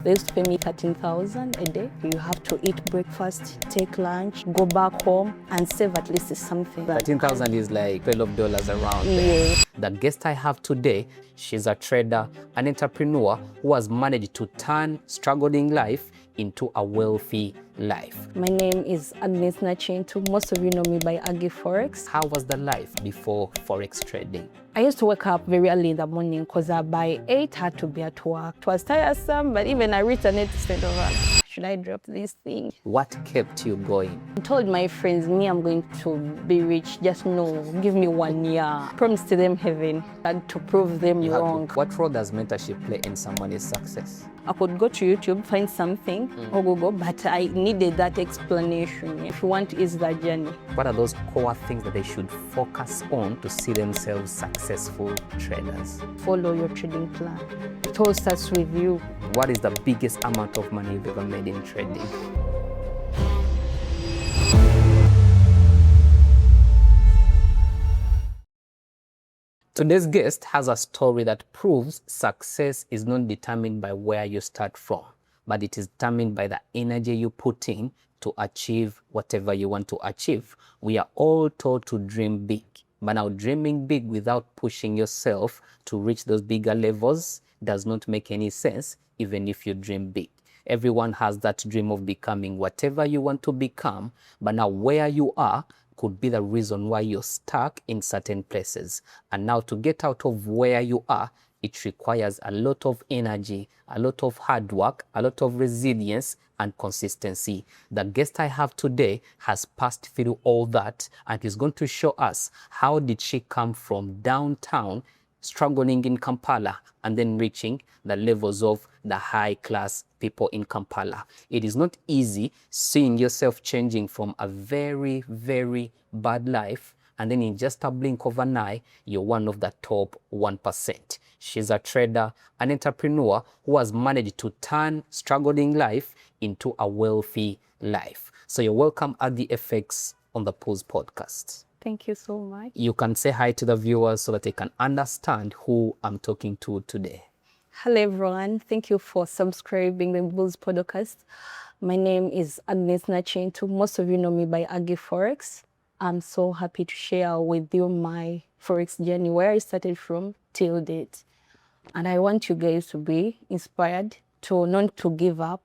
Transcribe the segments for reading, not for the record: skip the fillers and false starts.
They used to pay me 13,000 a day. You have to eat breakfast, take lunch, go back home, and save at least something. 13,000 is like $12 around there. The guest I have today, she's a trader, an entrepreneur who has managed to turn struggling life into a wealthy life. My name is Agnes Nachintu. Most of you know me by Aggie Forex. How was the life before Forex trading? I used to wake up very early in the morning because by 8 I had to be at work. It was tiresome, but even I reached an it state of, should I drop this thing? What kept you going? I told my friends, I'm going to be rich. Just no, give me 1 year. Promise to them heaven and to prove them wrong. What role does mentorship play in someone's success? I could go to YouTube, find something, or Google, but I needed that explanation. If you want to ease that journey. What are those core things that they should focus on to see themselves successful traders? Follow your trading plan. It all starts with you. What is the biggest amount of money you've ever made in trading? Today's guest has a story that proves success is not determined by where you start from, but it is determined by the energy you put in to achieve whatever you want to achieve. We are all taught to dream big, but now dreaming big without pushing yourself to reach those bigger levels does not make any sense, even if you dream big. Everyone has that dream of becoming whatever you want to become, but now where you are could be the reason why you're stuck in certain places. And now to get out of where you are, it requires a lot of energy, a lot of hard work, a lot of resilience and consistency. The guest I have today has passed through all that and is going to show us how did she come from downtown, struggling in Kampala, and then reaching the levels of the high-class people in Kampala. It is not easy seeing yourself changing from a very, very bad life, and then in just a blink of an eye, you're one of the top 1%. She's a trader, an entrepreneur who has managed to turn struggling life into a wealthy life. So you're welcome at the FX on the Pulse podcast. Thank you so much. You can say hi to the viewers so that they can understand who I'm talking to today. Hello, everyone. Thank you for subscribing the Bulls podcast. My name is Agnes Nachintu. Most of you know me by Aggie Forex. I'm so happy to share with you my Forex journey, where I started from till date. And I want you guys to be inspired, to not to give up.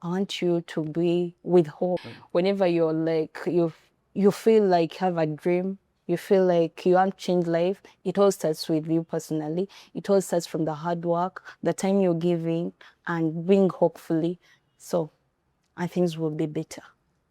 I want you to be with hope. Whenever you're like, you feel like you have a dream, you feel like you want to change life, it all starts with you personally. It all starts from the hard work, the time you're giving, and being hopefully. And things will be better.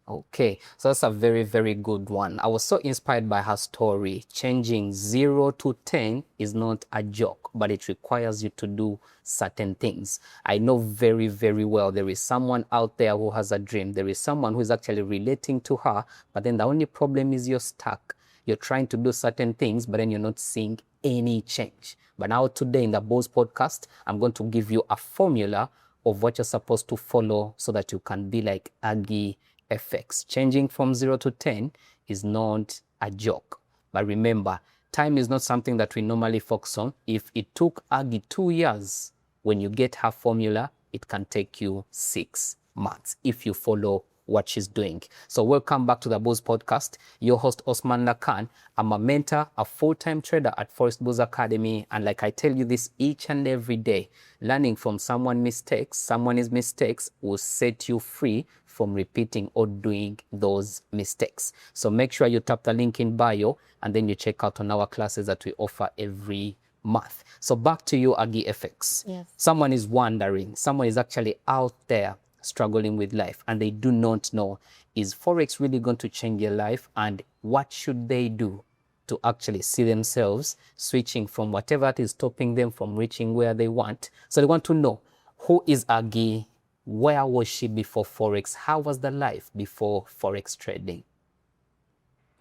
Okay, so that's a very, very good one. I was so inspired by her story. Changing 0 to 10 is not a joke, but it requires you to do certain things. I know very, very well there is someone out there who has a dream. There is someone who is actually relating to her, but then the only problem is you're stuck. You're trying to do certain things, but then you're not seeing any change. But now today in the Boss podcast, I'm going to give you a formula of what you're supposed to follow so that you can be like Aggie FX. Changing from 0 to 10 is not a joke. But remember, time is not something that we normally focus on. If it took Aggie 2 years, when you get her formula, it can take you 6 months if you follow what she's doing. So welcome back to the Bulls podcast. Your host Osman Lakan. I'm a mentor, a full-time trader at Forex Bulls Academy. And like I tell you this each and every day, learning from someone's mistakes will set you free from repeating or doing those mistakes. So make sure you tap the link in bio and then you check out on our classes that we offer every month. So back to you, Aggie FX. Yes. Someone is wondering, someone is actually out there struggling with life and they do not know, is Forex really going to change their life, and what should they do to actually see themselves switching from whatever it is stopping them from reaching where they want. So they want to know, who is Aggie? Where was she before Forex? How was the life before Forex trading?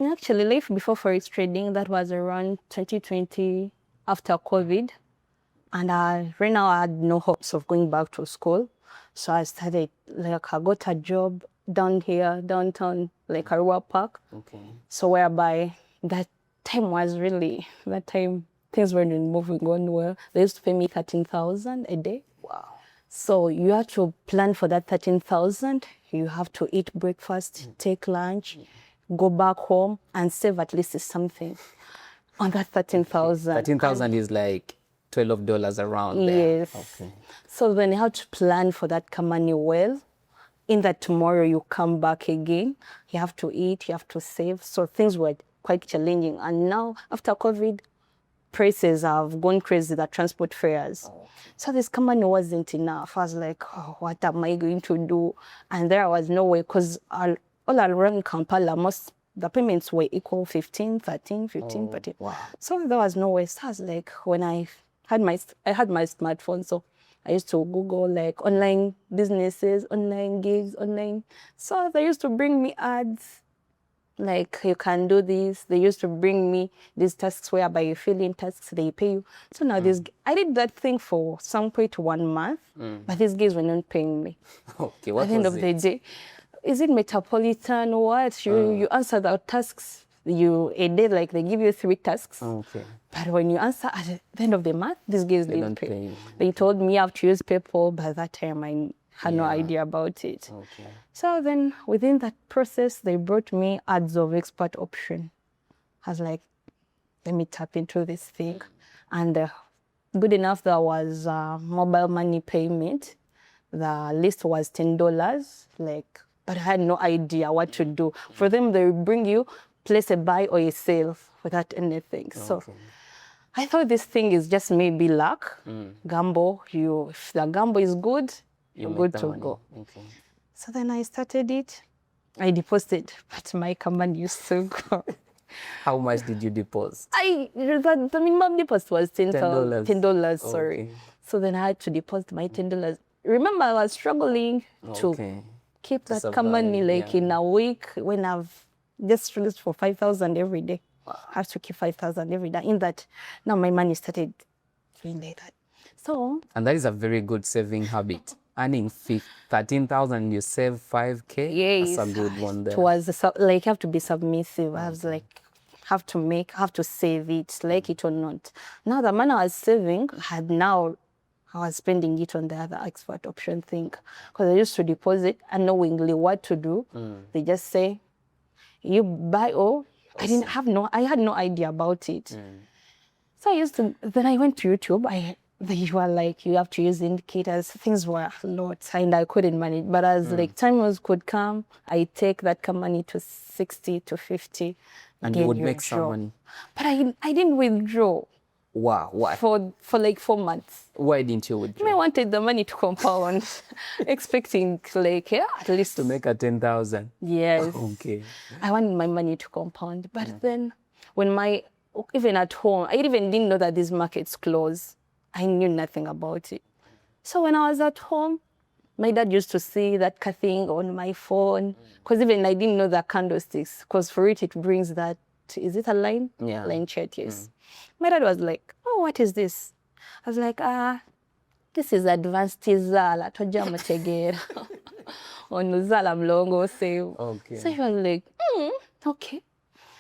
Actually, life before Forex trading, that was around 2020 after COVID. And right now I had no hopes of going back to school. So I started, I got a job down here, downtown, like Arua Park. Okay. So whereby that time things weren't moving on well. They used to pay me 13,000 a day. Wow. So you have to plan for that 13,000. You have to eat breakfast, take lunch, go back home, and save at least something on that 13,000. 13,000 is like $12 around there. Yes. Okay. So then you have to plan for that money well. In that tomorrow you come back again, you have to eat, you have to save. So things were quite challenging. And now after COVID, prices have gone crazy, the transport fares. So this money wasn't enough. I was like, oh, what am I going to do? And there was no way, because all around Kampala, the payments were equal 15, 13, 15, 13. Wow. So there was no way. So I was like, when I had my smartphone, so I used to Google like online businesses, online gigs, online. So they used to bring me ads, like you can do this. They used to bring me these tasks whereby you fill in tasks, they pay you. So now I did that thing for some point 1 month, but these guys were not paying me. Okay, what At the end was of it? the day, is it Metropolitan or what? You answer the tasks, a day, like they give you 3 tasks. Okay. But when you answer at the end of the month, these guys They didn't don't pay you. They told me I have to use PayPal. By that time, I had no idea about it. Okay. So then within that process, they brought me ads of expert option. I was like, let me tap into this thing. And good enough, there was mobile money payment. The list was $10, but I had no idea what to do. For them, they would bring you, place a buy or a sale without anything. So I thought this thing is just maybe luck, gamble. If the gamble is good, you're good to go. Okay. So then I started it. I deposited, but my command used to go. How much did you deposit? The minimum deposit was $10. $10, sorry. Okay. So then I had to deposit my $10. Remember, I was struggling to keep that money in a week when I've just released for 5,000 every day. I have to keep 5,000 every day. In that, now my money started doing like that. So. And that is a very good saving habit. Earning 13,000, you save 5K. Yes, that's a good one there. It was you have to be submissive. I was like, have to save it, like it or not. Now the money I was saving I was spending it on the other expert option thing, because I used to deposit unknowingly what to do. They just say, you buy all. I had no idea about it. So then I went to YouTube. They were like, you have to use indicators. Things were a lot, and I couldn't manage. But as time could come, I take that money to 60 to 50. And you would make some money. But I didn't withdraw. Wow, why? For 4 months. Why didn't you withdraw? I wanted the money to compound, expecting at least to make a 10,000. Yes. Okay. I wanted my money to compound, but then even at home, I even didn't know that these markets close. I knew nothing about it. So when I was at home, my dad used to see that thing on my phone, because even I didn't know the candlesticks, because for it brings that, is it a line? Yeah. Line chart, yes. My dad was like, oh, what is this? I was like, this is advanced Tizala, toja mutegera. On Uzala mlongo save. Okay. So he was like, okay.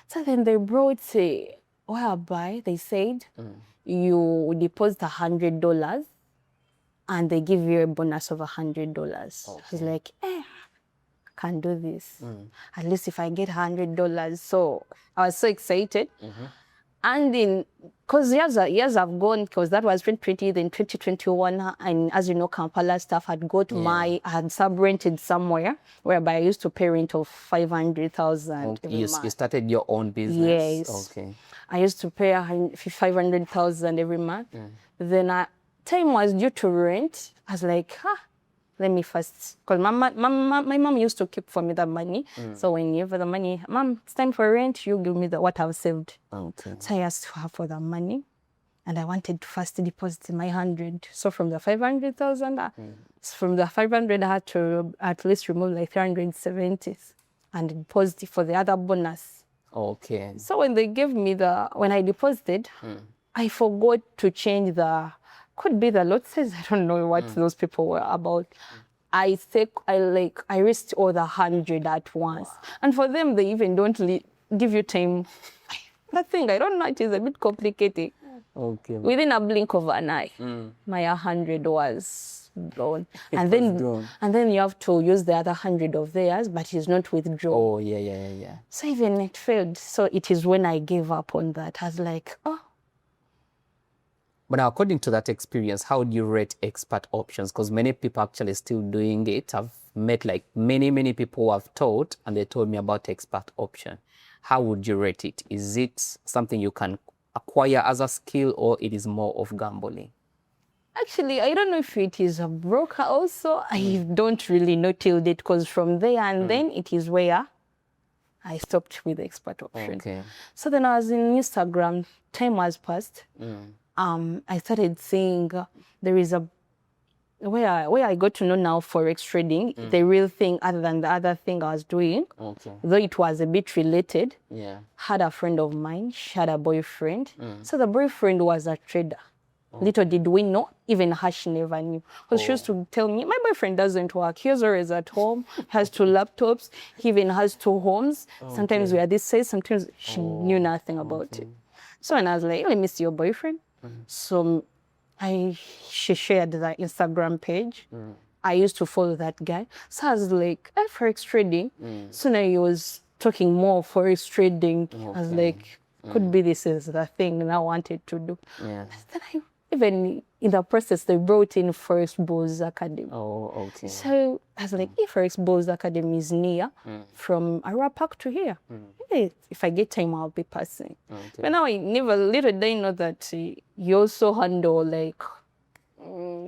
So then they brought whereby they said, you deposit $100 and they give you a bonus of $100. Okay. I was like, I can do this. At least if I get $100. So I was so excited. And because years have gone, because that was 2020, then 2021, and as you know, Kampala staff had had sub-rented somewhere, whereby I used to pay rent of 500,000 every month. You started your own business? Yes. Okay. I used to pay 500,000 every month. Then time was due to rent. I was like, let me first, because my mom used to keep for me the money. So when you have the money, Mom, it's time for rent, you give me what I've saved. Okay. So I asked her for the money, and I wanted to first deposit my 100. So from the 500,000, from the 500, I had to at least remove like 370 and deposit for the other bonus. Okay. So when they gave me when I deposited, I forgot to change could be the lot says, I don't know what those people were about. I risked all the 100 at once. Wow. And for them, they even don't give you time. That thing, I don't know, it is a bit complicated. Okay. Within a blink of an eye, my 100 was gone. It And was then gone. and then you have to use the other 100 of theirs, but it's not withdrawn. Oh, yeah. So even it failed. So it is when I gave up on that. I was like, oh. But now, according to that experience, how do you rate expert options? Because many people actually still doing it. I've met like many people who have taught, and they told me about expert option. How would you rate it? Is it something you can acquire as a skill, or it is more of gambling? Actually, I don't know if it is a broker also. I don't really know till date, because from there and then it is where I stopped with the expert option. Okay. So then I was in Instagram, time has passed. I started seeing there is a where I got to know now Forex trading, the real thing other than the other thing I was doing. Okay. Though it was a bit related. Yeah. Had a friend of mine, she had a boyfriend. So the boyfriend was a trader. Little did we know, even her she never knew. Because she used to tell me, my boyfriend doesn't work. He's always at home, has 2 laptops, he even has 2 homes. Sometimes we are this size, sometimes she knew nothing about it. So when I was like, let me see your boyfriend. So she shared the Instagram page. I used to follow that guy. So I was like, Forex trading. So now he was talking more Forex trading. I was like, could be this is the thing that I wanted to do. Yeah. Then even in the process, they brought in Forex Bulls Academy. Oh, okay. So I was like, if Forex Bulls Academy is near, from Arua Park to here, hey, if I get time, I'll be passing. Okay. But now I never, little did I know that you also handle like,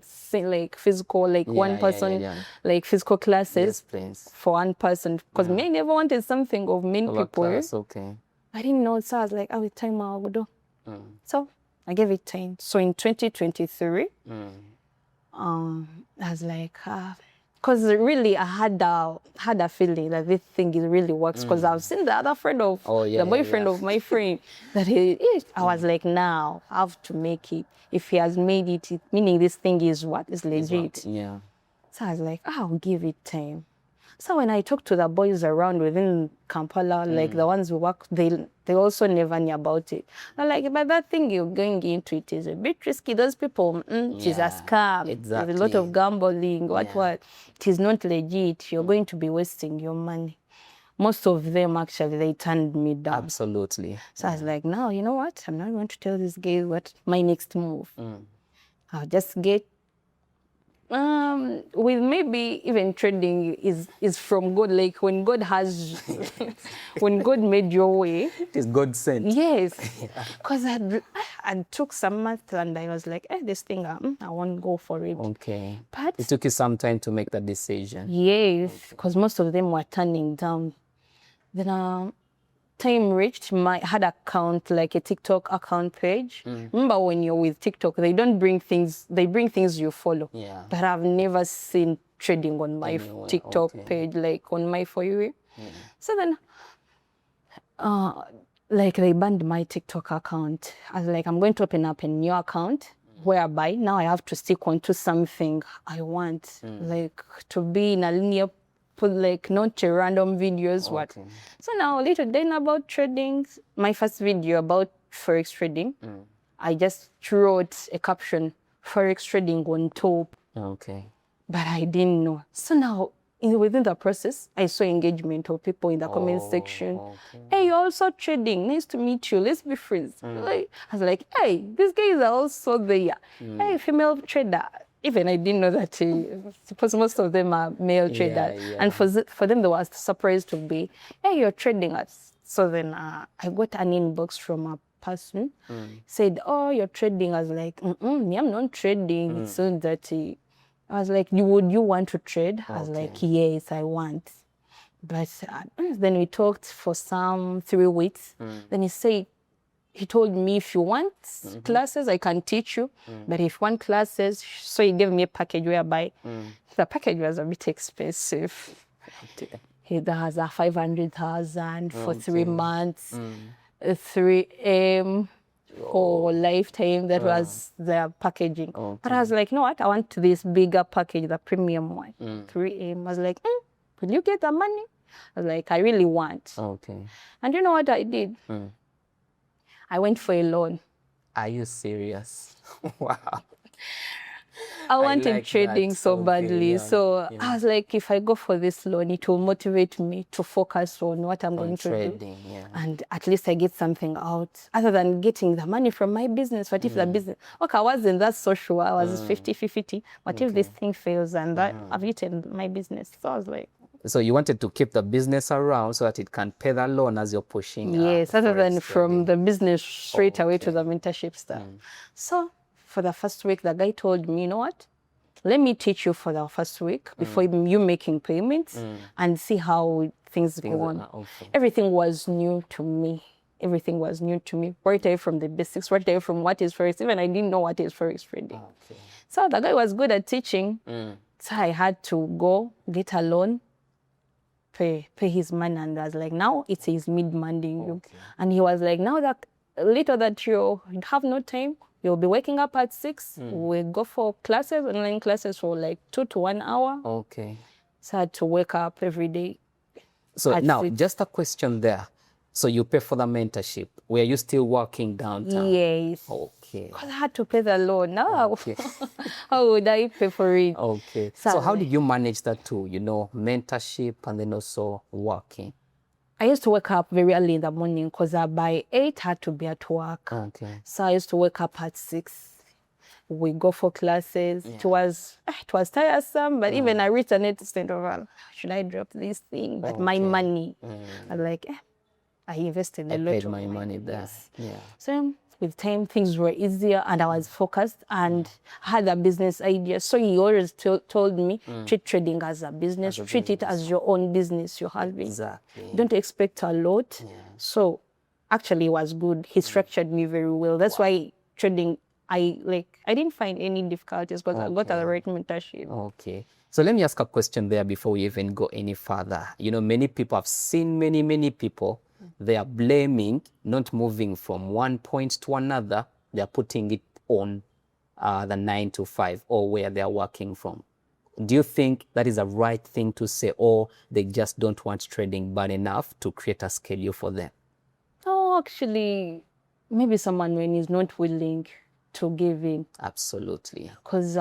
say like physical, like one person, like physical classes for one person. Because me, I never wanted something of many people. Class, okay. I didn't know, so I was like, with time I'll do. So I gave it time. So in 2023, I was like, because really I had a feeling that this thing is really works, because I've seen the other friend of the boyfriend of my friend that I was like, now I have to make it. If he has made it, meaning this thing is what is legit. Yeah. So I was like, I'll give it time. So when I talked to the boys around within Kampala, like the ones who work, they also never knew about it. They're like, but that thing you're going into, it is a bit risky. Those people, it is a scam. Exactly. There's a lot of gambling, what. It is not legit. You're going to be wasting your money. Most of them, actually, they turned me down. Absolutely. So I was like, no, you know what? I'm not going to tell this guy what my next move. I'll just get with maybe even trading is from God. Like when God has, when God made your way. It is God sent. Yes. Because I took some math and I was like, this thing, I won't go for it. Okay. But it took you some time to make that decision. Yes, because most of them were turning down. Then time reached, had account, like a TikTok account page. Remember when you're with TikTok, they bring things you follow. Yeah. But I've never seen trading on my TikTok page, like on my For You. So then, like they banned my TikTok account. I was like, I'm going to open up a new account, whereby now I have to stick on to something I want, like to be in a linear, like not a random videos, what. So now a little then about trading, my first video about Forex trading, I just wrote a caption, Forex trading on top. Okay. But I didn't know. So now within the process, I saw engagement of people in the comment section. Hey, you're also trading. Nice to meet you. Let's be friends. Like, I was like, hey, these guys are also there. Hey, female trader. Even I didn't know that, because most of them are male traders. And for them, they were surprised to be, hey, you're trading us. So then I got an inbox from a person, said, oh, you're trading. I was like, me, I'm not trading. It's so dirty. I was like, would you want to trade? I was like, yes, I want. But then we talked for some 3 weeks. Then he told me, if you want classes, I can teach you. But if you want classes, so he gave me a package whereby the package was a bit expensive. He has a 500,000 for 3 months, 3M for lifetime. That was the packaging. But I was like, no, what? I want this bigger package, the premium one, 3M. I was like, will you get the money? I was like, I really want. And you know what I did? I went for a loan. Are you serious? Wow. I wanted like trading that. so Okay, badly. yeah, So yeah. I was like, if I go for this loan, it will motivate me to focus on what I'm going to do. Trading, yeah. And at least I get something out other than getting the money from my business. What if the business, okay, I wasn't that so sure. I was 50-50. What if this thing fails and that I've eaten my business? So I was like, So you wanted to keep the business around so that it can pay the loan as you're pushing. yes, other than Forex from trading. the business straight away to Okay. the mentorship stuff. So for the first week, the guy told me, you know what? Let me teach you for the first week before you making payments and see how things go on. Okay. Everything was new to me. Everything was new to me. Right away from the basics, right away from what is Forex. Even I didn't know what is Forex trading. Okay. So the guy was good at teaching. So I had to go get a loan, pay his money, and I was like, now it is mid-Monday. And he was like, now that little that you have no time, you'll be waking up at 6. We go for classes, online classes for like 2 to 1 hour. Okay. So I had to wake up every day. So now, 6. just a question there. So you pay for the mentorship. Were you still working downtown? Yes. Okay. Because I had to pay the loan. Now, Okay. how would I pay for it? Okay. So how did you manage that too? You know, mentorship and then also working. I used to wake up very early in the morning because by 8 I had to be at work. Okay. So I used to wake up at 6. We go for classes. It was tiresome, but even I reached an extent of, should I drop this thing? But my money, I was like, I invested a lot Paid of my money there. Yeah. So with time, things were easier and I was focused and had a business idea. So he always told me, treat trading as a business, treat it as your own business you're having. Exactly. Don't expect a lot. So actually it was good. He structured me very well. That's why trading, I didn't find any difficulties because I got the right mentorship. Okay. So let me ask a question there before we even go any further. You know, many people have seen many people. They are blaming not moving from one point to another. They are putting it on the 9 to 5 or where they are working from. Do you think that is a right thing to say, or they just don't want trading bad enough to create a schedule for them? Oh, actually, maybe someone when is not willing to give in. Absolutely. Because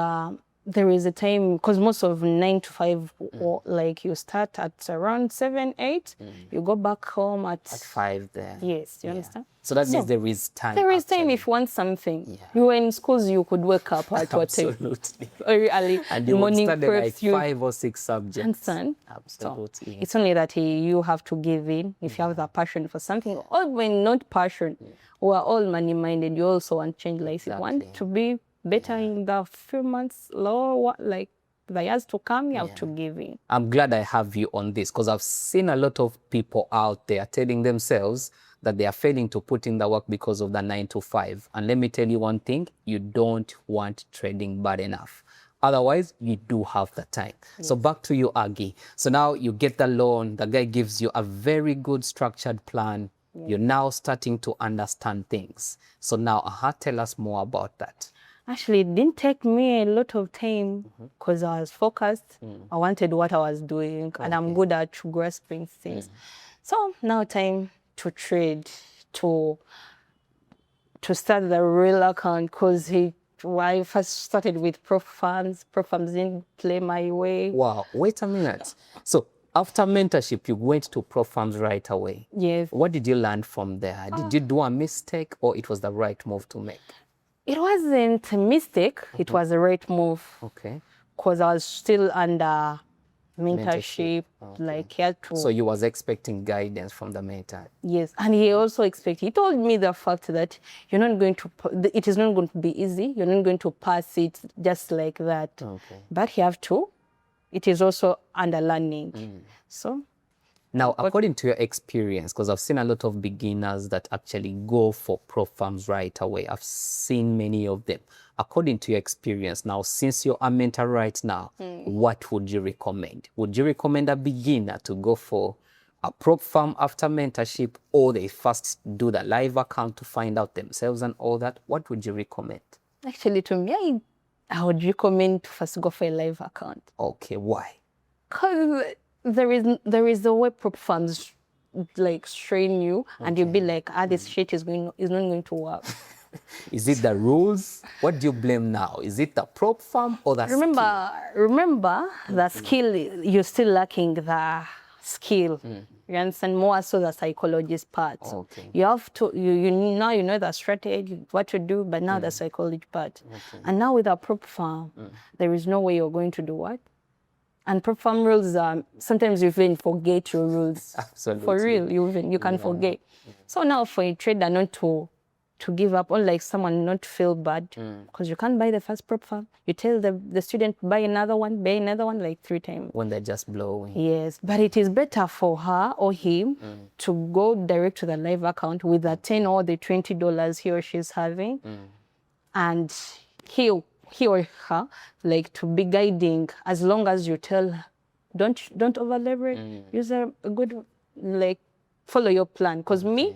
there is a time, because most of 9 to 5, or like you start at around 7, 8, you go back home at 5 there. Yes, you understand? So that means there is time. There is time if you want something. You were in schools, you could wake up at what time? Absolutely. Very early. And you morning study like preps, 5 or 6 subjects. Understand? Absolutely. It's only that you have to give in if you have the passion for something. Or when not passion, we are all money-minded. You also want change life. You want to be better in the few months, like the years to come, you have to give in. I'm glad I have you on this because I've seen a lot of people out there telling themselves that they are failing to put in the work because of the 9 to 5. And let me tell you one thing, you don't want trading bad enough. Otherwise, you do have the time. So back to you, Aggie. So now you get the loan, the guy gives you a very good structured plan. You're now starting to understand things. So now, tell us more about that. Actually, it didn't take me a lot of time because I was focused. I wanted what I was doing, and I'm good at grasping things. So now time to trade, to start the real account, because I first started with Prof Farms. Prof Farms didn't play my way. Wow, wait a minute. So after mentorship, you went to Prof Farms right away. Yes. What did you learn from there? Did you do a mistake or it was the right move to make? It wasn't a mistake. It was the right move. Okay. Because I was still under mentorship. Like he had to. So you was expecting guidance from the mentor. Yes, and he also expected. He told me the fact that you're not going to. It is not going to be easy. You're not going to pass it just like that. Okay. But you have to. It is also under learning. So. Now, according to your experience, because I've seen a lot of beginners that actually go for Prof Farms right away. I've seen many of them. According to your experience now, since you're a mentor right now, what would you recommend? Would you recommend a beginner to go for a Prof Farm after mentorship, or they first do the live account to find out themselves and all that? What would you recommend? Actually, to me, I would recommend to first go for a live account. Okay, why? Because there is a way Prof Farms like strain you, and you'll be like, this shit is not going to work. Is it the rules? What do you blame now? Is it the prop firm or the skill? Remember, the skill, you're still lacking the skill. You understand? More so the psychologist part. Okay. You have to, now you know the strategy, what to do, but now the psychology part. Okay. And now with a prop firm, there is no way you're going to do what? And prop firm rules, sometimes you even forget your rules. Absolutely. For real, you can forget. So now for a trader not to give up, or like someone not feel bad, because you can't buy the first prop firm. You tell the student, buy another one, like 3 times. When they're just blowing. Yes, but it is better for her or him to go direct to the live account with the 10 or the $20 he or she's having, and he or her, like, to be guiding, as long as you tell her, don't over leverage, use a good, like, follow your plan. Because me,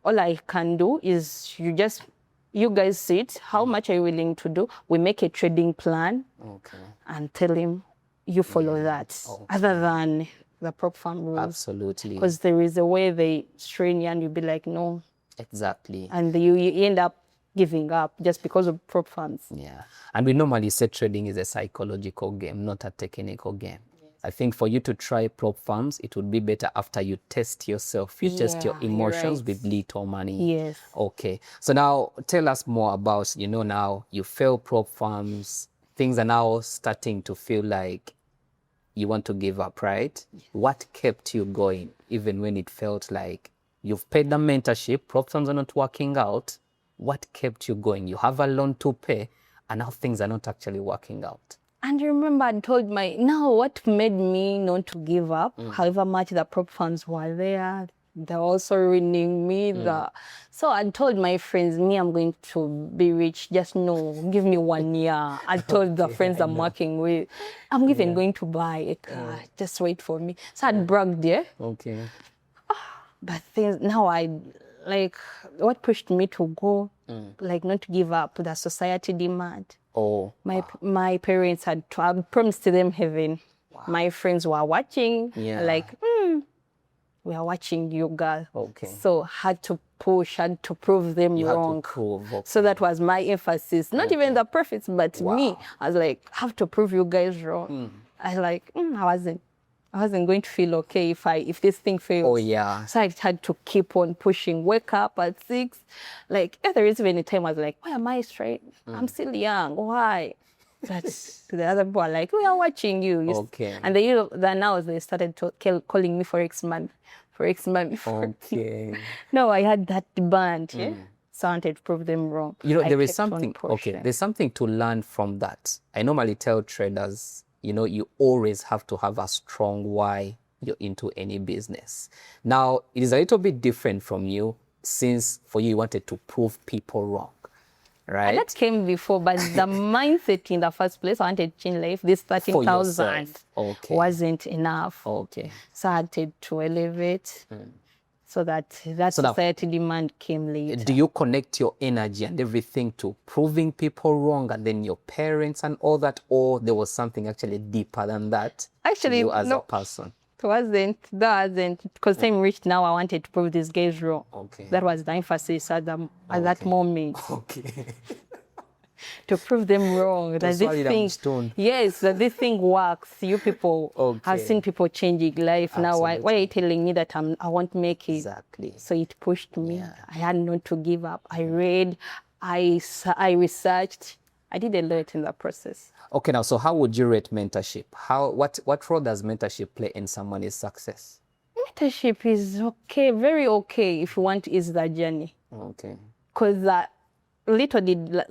all I can do is you guys sit, how much are you willing to do? We make a trading plan and tell him, you follow that. Other than the prop firm rules. Absolutely. Because there is a way they strain you and you'll be like, no. Exactly. And you end up giving up just because of prop firms. Yeah. And we normally say trading is a psychological game, not a technical game. I think for you to try prop firms, it would be better after you test yourself. You test your emotions with little money. Yes. Okay. So now tell us more about, now you fail prop firms. Things are now starting to feel like you want to give up, right? What kept you going, even when it felt like you've paid the mentorship, prop firms are not working out? What kept you going? You have a loan to pay, and now things are not actually working out. And remember, I told what made me not to give up, however much the prop funds were there, they're also ruining me. So I told my friends, I'm going to be rich, just give me 1 year. I told the friends I'm working with, I'm even going to buy a car, just wait for me. So I bragged there. Okay. But things, now what pushed me to go, not to give up, the society demand. Oh, my parents had promised them heaven. Wow. My friends were watching, we are watching you, girl. Okay. So had to push, had to prove them wrong. Had to prove, So that was my emphasis. Not even the profits, but me. I was like, have to prove you guys wrong. I wasn't going to feel okay if this thing fails. Oh, yeah. So I had to keep on pushing. Wake up at 6. There is even a time I was like, why am I straight? I'm still young. Why? But the other people are like, we are watching you. Okay. And now they started calling me Forex man. Forex man before. Okay. No, I had that band. Yeah? So I wanted to prove them wrong. There is something, there's something to learn from that. I normally tell traders, you always have to have a strong why you're into any business. Now, it is a little bit different from you, since for you wanted to prove people wrong, right? And that came before, but the mindset in the first place, I wanted to change life. This 13,000 wasn't enough. Okay. So I had to elevate. So that society demand came later. Do you connect your energy and everything to proving people wrong, and then your parents and all that, or there was something actually deeper than that? Actually, you as a person. It wasn't. That wasn't, because time reached now. I wanted to prove these guys wrong. Okay. That was the emphasis at that moment. Okay. To prove them wrong. That this thing works. You people have seen people changing life. Absolutely. Now, why are you telling me that I won't make it? Exactly. So it pushed me. Yeah. I had not to give up. I read, I researched. I did a lot in that process. Okay, now, so how would you rate mentorship? What role does mentorship play in someone's success? Mentorship is okay, very okay if you want to ease the journey. Okay. Because little did,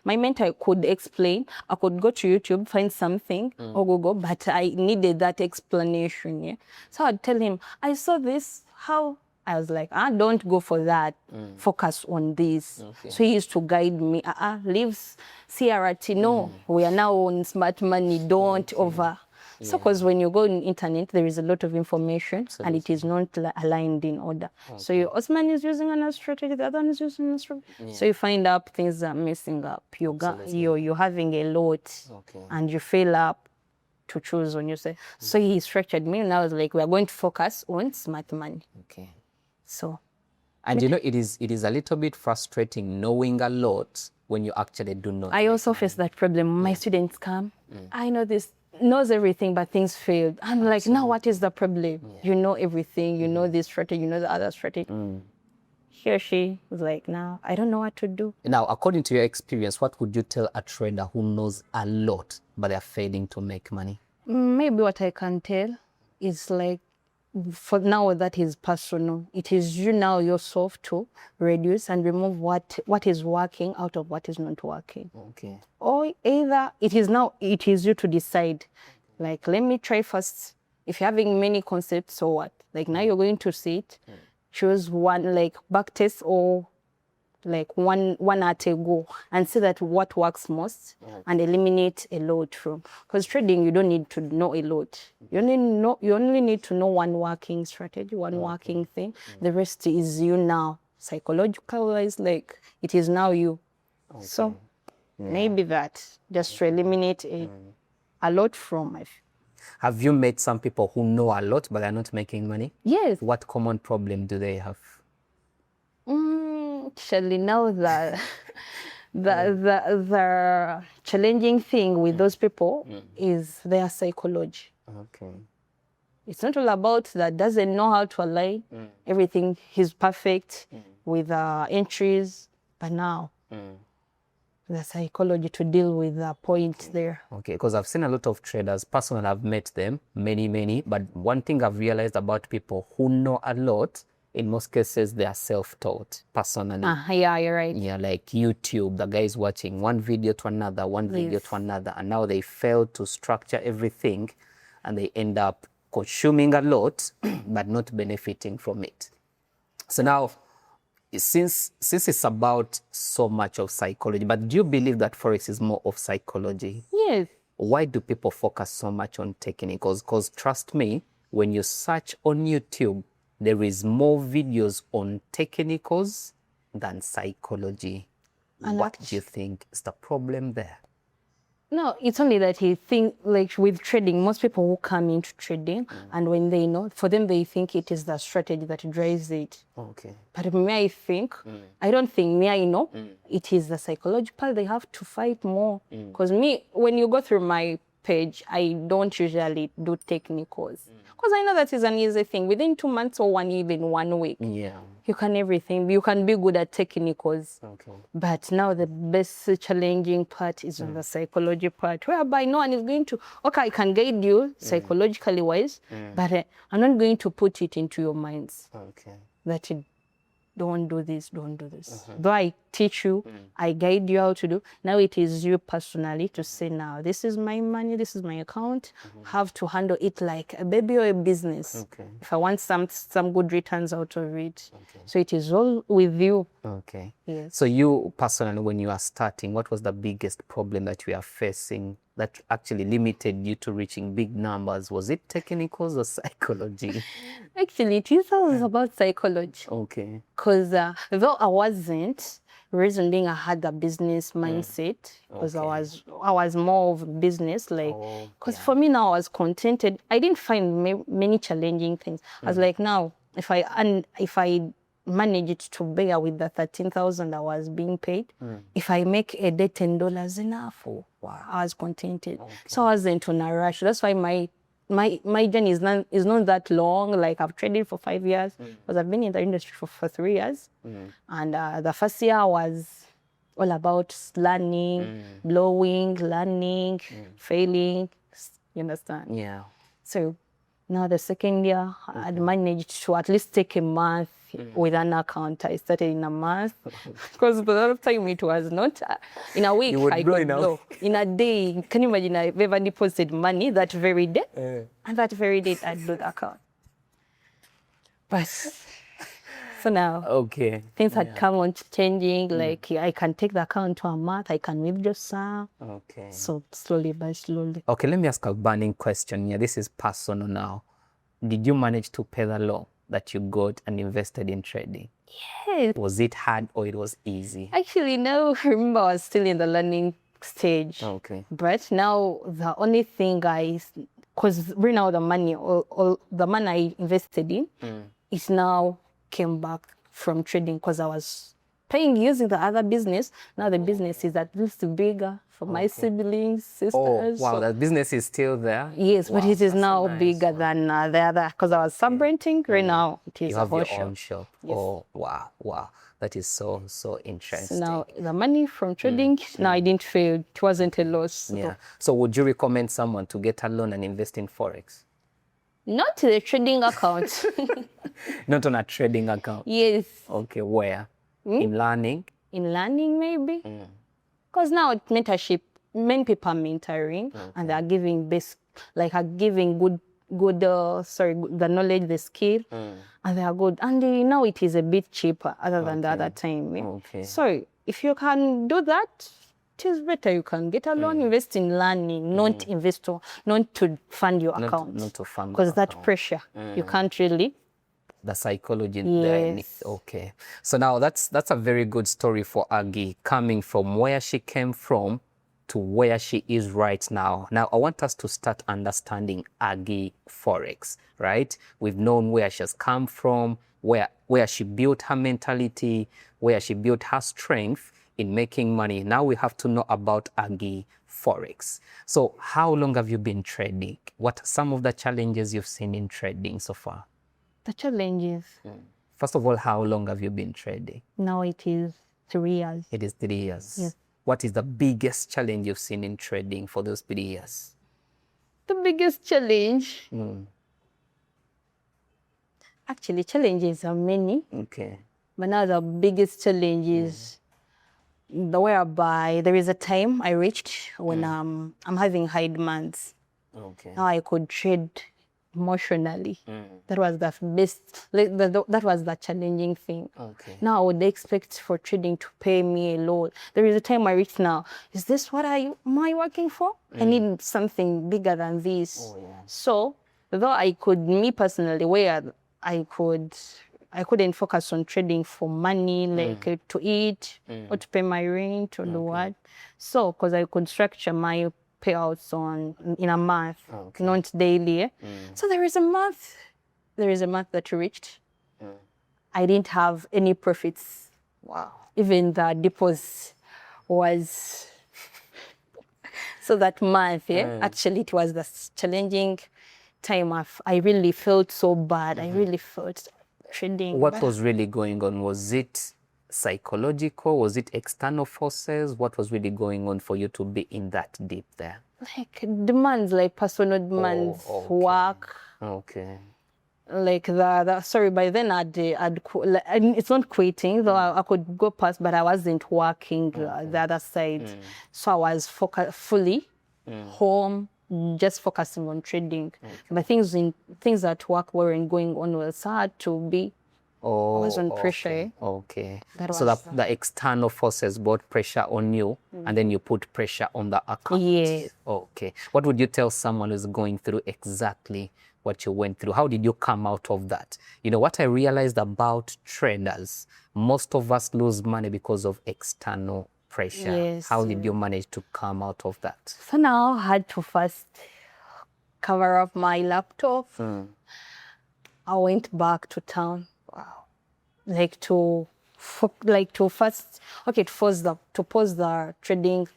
my mentor could explain. I could go to YouTube, find something, or Google, but I needed that explanation. Yeah? So I'd tell him, I saw this, how? I was like, don't go for that. Focus on this. Okay. So he used to guide me. Leave CRT. No, we are now on smart money. Don't over. So because when you go on internet, there is a lot of information. Absolutely. And it is not aligned in order. Okay. So Osman is using another strategy, the other one is using another strategy. Yeah. So you find out things are messing up. You're having a lot, and you fail up to choose when you say. So he structured me, and I was like, we are going to focus on smart money. Okay. So And it is a little bit frustrating knowing a lot when you actually do not. I also face that problem. My students come, I know this, knows everything, but things failed. I'm like, now what is the problem? You know everything, you know this strategy, you know the other strategy. He or she was like, now I don't know what to do. Now, according to your experience, what would you tell a trader who knows a lot, but they're failing to make money? Maybe what I can tell is like, for now that is personal. It is you now yourself to reduce and remove what is working out of what is not working. Okay. Or either it is you to decide. Like, let me try first. If you're having many concepts, so what? Like now you're going to sit, choose one, like back test or like one at a go, and see that what works most and eliminate a lot from. Because trading, you don't need to know a lot. You only need to know one working strategy, one working thing. The rest is you now. Psychological wise, like it is now you. So maybe that just to eliminate a lot from it. Have you met some people who know a lot but they're not making money? Yes. What common problem do they have? Actually, now the challenging thing with those people is their psychology. Okay. It's not all about that doesn't know how to align. Everything is perfect with entries, but now the psychology to deal with the point there. Okay, because I've seen a lot of traders, personally I've met them, many, but one thing I've realized about people who know a lot, in most cases, they are self-taught personally. Yeah, you're right. Yeah, like YouTube, the guy is watching one video to another, and now they fail to structure everything, and they end up consuming a lot, but not benefiting from it. So now, since it's about so much of psychology, but do you believe that Forex is more of psychology? Yes. Why do people focus so much on technicals? Because trust me, when you search on YouTube, there is more videos on technicals than psychology. And what do you think is the problem there? No, it's only that he think like with trading, most people who come into trading and when they know, for them they think it is the strategy that drives it. Okay. But me, I think, I don't think me, I know, it is the psychological, they have to fight more. Because me, when you go through my page, I don't usually do technicals. Because I know that is an easy thing. Within 2 months or even 1 week, you can everything. You can be good at technicals. Okay. But now the best challenging part is on the psychology part, whereby no one is going to, okay, I can guide you psychologically wise, but I'm not going to put it into your minds. Okay. That it, don't do this, don't do this. Though I teach you, I guide you how to do. Now it is you personally to say, now, this is my money, this is my account. Have to handle it like a baby or a business. Okay. If I want some good returns out of it. Okay. So it is all with you. Okay. Yes. So you personally, when you are starting, what was the biggest problem that you are facing that actually limited you to reaching big numbers? Was it technicals or psychology? Actually, it is always about psychology. Okay. Because though I wasn't, reason being I had a business mindset, because I was more of business, like, because for me now I was contented. I didn't find many challenging things. I was like, now, if I manage it to bear with the 13,000 I was being paid, if I make a day $10 enough, I was contented. Okay. So I wasn't on a rush. That's why my journey is not that long. Like I've traded for 5 years, because I've been in the industry for 3 years. And the first year was all about learning, blowing, learning, failing. You understand? Yeah. So now the second year, I'd managed to at least take a month with an account. I started in a month, because by that time it was not in a week. I could blow. In a day, can you imagine? I've ever deposited money that very day, and that very day I'd blow the account. But so now, things had come on changing. Like I can take the account to a month, I can withdraw some. Okay. So slowly by slowly. Okay, let me ask a burning question here. This is personal now. Did you manage to pay the loan that you got and invested in trading? Yes. Was it hard or it was easy? Actually, no. Remember, I was still in the learning stage. Okay. But now the only thing because right now the money, all the money I invested in, is now came back from trading because I was paying using the other business. Now the business is at least bigger for my siblings, sisters. Oh, wow, So, that business is still there? yes, Wow, but it is that's a now nice bigger one. than the other because I was sub-renting. Right now, it is You a have whole your shop. own shop. Oh, wow, wow. That is so So interesting. now the money from trading, now I didn't fail. It wasn't a loss. Yeah. So would you recommend someone to get a loan and invest in Forex? Not to the trading account. Not on a trading account? Yes. Okay, where? In learning? In learning, maybe. Because now it's mentorship, many people are mentoring and they are giving are giving the knowledge, the skill, and they are good. And now it is a bit cheaper other than the other time. Okay. So if you can do that, it is better. You can get a loan, invest in learning, not to fund your account. Not to fund the Because that account. pressure, you can't really. The psychology there. Yes. Okay. So now that's a very good story for Aggie, coming from where she came from to where she is right now. Now I want us to start understanding Aggie Forex, right? We've known where she has come from, where she built her mentality, where she built her strength in making money. Now we have to know about Aggie Forex. So how long have you been trading? What are some of the challenges you've seen in trading so far? The challenges. First of all, how long have you been trading? Now it is 3 years. It is 3 years. Yes. What is the biggest challenge you've seen in trading for those 3 years? The biggest challenge. Actually, challenges are many. Okay. But now the biggest challenge is the whereby there is a time I reached when I'm having high demands. Okay. Now I could trade emotionally. That was the best, that was the challenging thing. Okay. Now I would expect for trading to pay me a lot. There is a time I reached now, is this what am I working for? I need something bigger than this. Oh, yeah. So, though I could, me personally, where I couldn't focus on trading for money, like to eat or to pay my rent or do what. So, because I could structure my payouts in a month, not daily. So there is a month that reached. I didn't have any profits. Wow. Even the deposit was. So that month, actually it was the challenging time. I really felt so bad. I really felt trading. What was really going on? Was it psychological? Was it external forces? What was really going on for you to be in that deep there? Like demands, like personal demands, work. Okay. Like by then it's not quitting, though I could go past, but I wasn't working the other side. So I was fully home, just focusing on trading. But things at work weren't going on well, so I had to be. I was on pressure. Okay. So the external forces brought pressure on you, and then you put pressure on the account. Yes. Okay. What would you tell someone who's going through exactly what you went through? How did you come out of that? You know, what I realized about traders, most of us lose money because of external pressure. Yes. How did you manage to come out of that? So now I had to first cover up my laptop. I went back to town. Wow. To pause the trading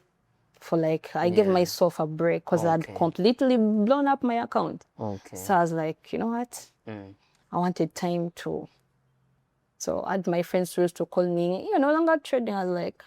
for I gave myself a break because I'd completely blown up my account. Okay. So I was like, you know what? I wanted time to. So I had my friends who used to call me, you're no longer trading. I was like,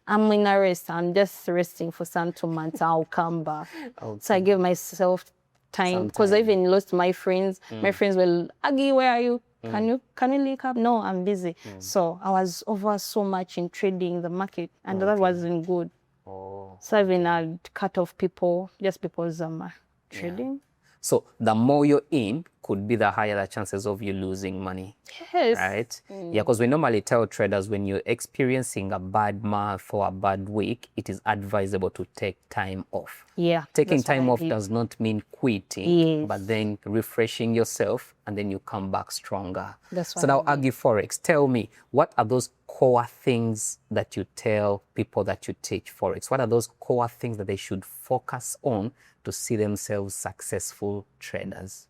I'm in a rest. I'm just resting for some 2 months. I'll come back. Okay. So I gave myself time because I even lost my friends. My friends were, Aggie, where are you? Can we link up? No, I'm busy. So I was over so much in trading the market, and that wasn't good. So even I'd cut off people just because I'm trading. So the more you're in, could be the higher the chances of you losing money. Yes. Right? Yeah, because we normally tell traders when you're experiencing a bad month or a bad week, it is advisable to take time off. Yeah. Taking time off does not mean quitting, yes, but then refreshing yourself, and then you come back stronger. That's so now, Aggie Forex, tell me, what are those core things that you tell people that you teach Forex? What are those core things that they should focus on to see themselves successful traders?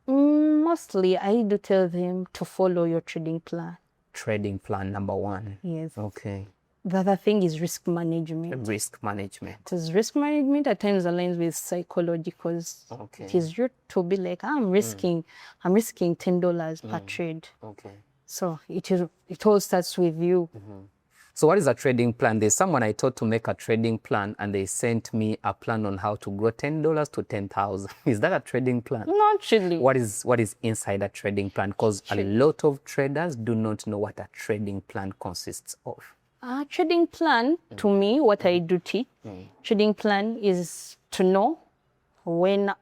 Mostly, I do tell them to follow your trading plan. Trading plan number one. Yes. Okay. The other thing is risk management. Risk management. Because risk management at times aligns with psychology, because Okay. it is you to be like, I'm risking $10 per trade. Okay. So it all starts with you. So what is a trading plan? There's someone I taught to make a trading plan, and they sent me a plan on how to grow $10 to 10,000. Is that a trading plan? Not really. What is inside a trading plan? Because a lot of traders do not know what a trading plan consists of. A trading plan, to me, what I do teach, trading plan is to know when,